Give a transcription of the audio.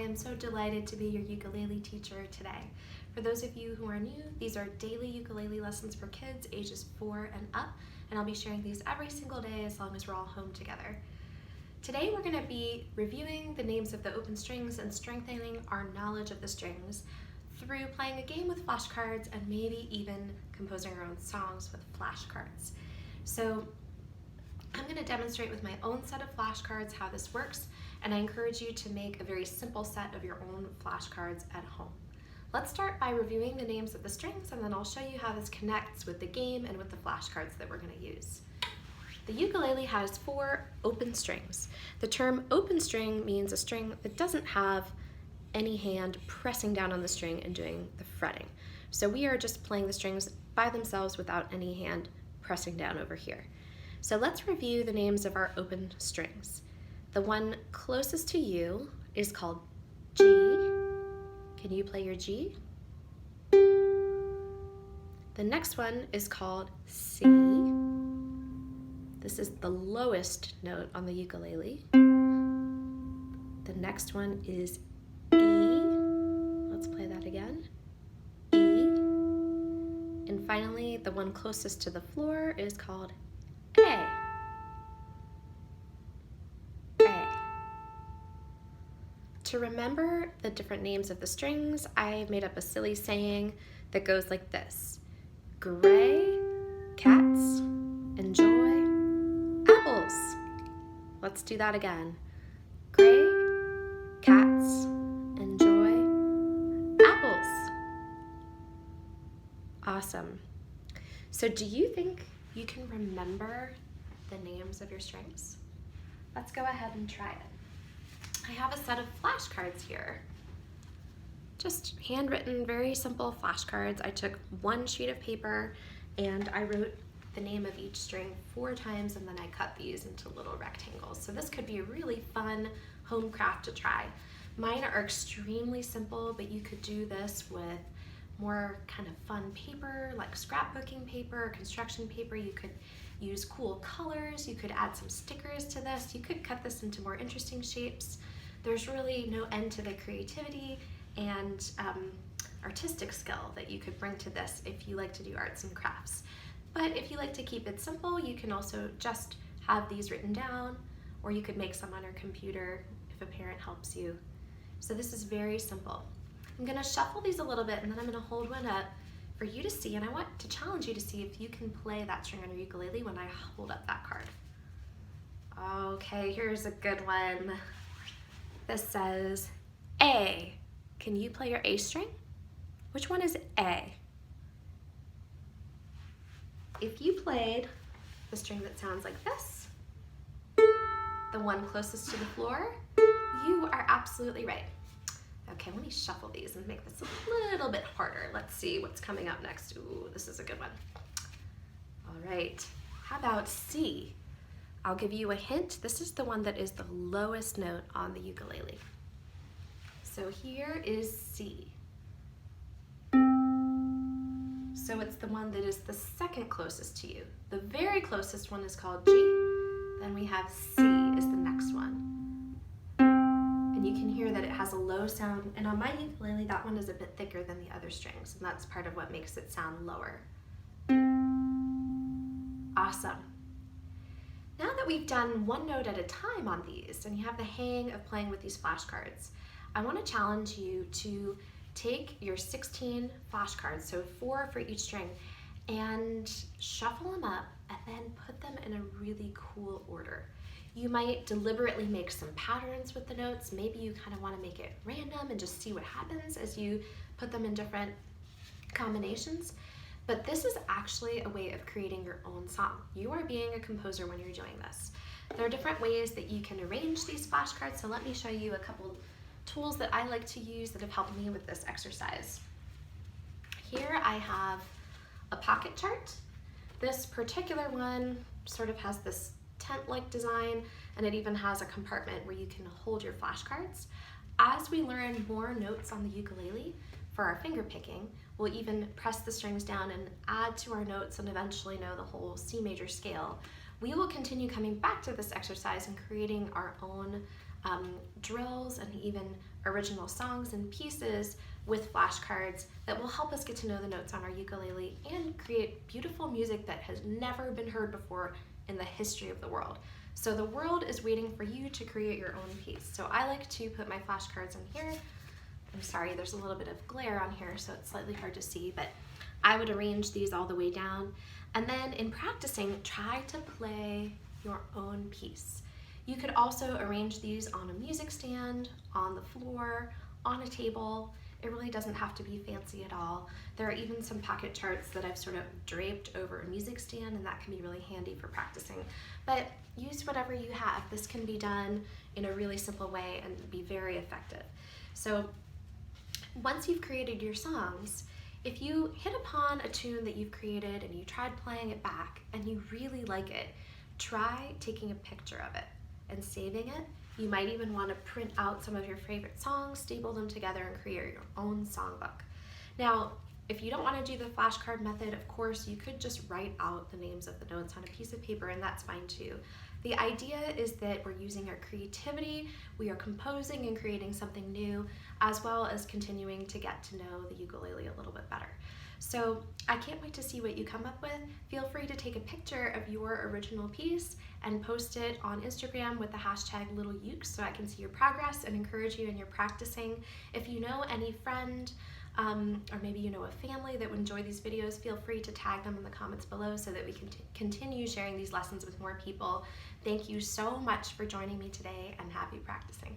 am so delighted to be your ukulele teacher today. For those of you who are new, these are daily ukulele lessons for kids ages 4 and up, and I'll be sharing these every single day as long as we're all home together. Today we're going to be reviewing the names of the open strings and strengthening our knowledge of the strings through playing a game with flashcards and maybe even composing our own songs with flashcards. So I'm going to demonstrate with my own set of flashcards how this works, and I encourage you to make a very simple set of your own flashcards at home. Let's start by reviewing the names of the strings, and then I'll show you how this connects with the game and with the flashcards that we're going to use. The ukulele has 4 open strings. The term open string means a string that doesn't have any hand pressing down on the string and doing the fretting. So we are just playing the strings by themselves without any hand pressing down over here. So let's review the names of our open strings. The one closest to you is called G. Can you play your G? The next one is called C. This is the lowest note on the ukulele. The next one is E. Let's play that again. E. And finally, the one closest to the floor is called A. A. To remember the different names of the strings, I made up a silly saying that goes like this. Gray cats enjoy apples. Let's do that again. Gray cats enjoy apples. Awesome. So do you think you can remember the names of your strings? Let's go ahead and try it. I have a set of flashcards here. Just handwritten, very simple flashcards. I took one sheet of paper and I wrote the name of each string 4 times, and then I cut these into little rectangles. So this could be a really fun home craft to try. Mine are extremely simple, but you could do this with more kind of fun paper, like scrapbooking paper, construction paper. You could use cool colors. You could add some stickers to this. You could cut this into more interesting shapes. There's really no end to the creativity and artistic skill that you could bring to this if you like to do arts and crafts. But if you like to keep it simple, you can also just have these written down, or you could make some on your computer if a parent helps you. So this is very simple. I'm going to shuffle these a little bit, and then I'm going to hold one up for you to see, and I want to challenge you to see if you can play that string on your ukulele when I hold up that card. Okay, here's a good one. This says A. Can you play your A string? Which one is A? If you played the string that sounds like this, the one closest to the floor, you are absolutely right. Okay, let me shuffle these and make this a little bit harder. Let's see what's coming up next. Ooh, this is a good one. All right, how about C? I'll give you a hint. This is the one that is the lowest note on the ukulele. So here is C. So it's the one that is the second closest to you. The very closest one is called G. Then we have C is the next one. And you can hear that it has a low sound. And on my ukulele, that one is a bit thicker than the other strings. And that's part of what makes it sound lower. Awesome. Now that we've done one note at a time on these, and you have the hang of playing with these flashcards, I want to challenge you to take your 16 flashcards, so 4 for each string, and shuffle them up and then put them in a really cool order. You might deliberately make some patterns with the notes. Maybe you kind of want to make it random and just see what happens as you put them in different combinations. But this is actually a way of creating your own song. You are being a composer when you're doing this. There are different ways that you can arrange these flashcards, so let me show you a couple tools that I like to use that have helped me with this exercise. Here I have a pocket chart. This particular one sort of has this tent-like design, and it even has a compartment where you can hold your flashcards. As we learn more notes on the ukulele for our finger picking, we'll even press the strings down and add to our notes and eventually know the whole C major scale. We will continue coming back to this exercise and creating our own drills and even original songs and pieces with flashcards that will help us get to know the notes on our ukulele and create beautiful music that has never been heard before in the history of the world. So the world is waiting for you to create your own piece. So I like to put my flashcards in here. I'm sorry, there's a little bit of glare on here, so it's slightly hard to see, but I would arrange these all the way down. And then in practicing, try to play your own piece. You could also arrange these on a music stand, on the floor, on a table. It really doesn't have to be fancy at all. There are even some pocket charts that I've sort of draped over a music stand, and that can be really handy for practicing. But use whatever you have. This can be done in a really simple way and be very effective. So once you've created your songs, if you hit upon a tune that you've created and you tried playing it back and you really like it, try taking a picture of it and saving it. You might even want to print out some of your favorite songs, staple them together, and create your own songbook. Now, if you don't want to do the flashcard method, of course, you could just write out the names of the notes on a piece of paper, and that's fine too. The idea is that we're using our creativity, we are composing and creating something new, as well as continuing to get to know the ukulele a little bit better. So I can't wait to see what you come up with. Feel free to take a picture of your original piece and post it on Instagram with the hashtag Little Ukes so I can see your progress and encourage you in your practicing. If you know any friend, or maybe you know a family that would enjoy these videos, feel free to tag them in the comments below so that we can continue sharing these lessons with more people. Thank you so much for joining me today, and happy practicing.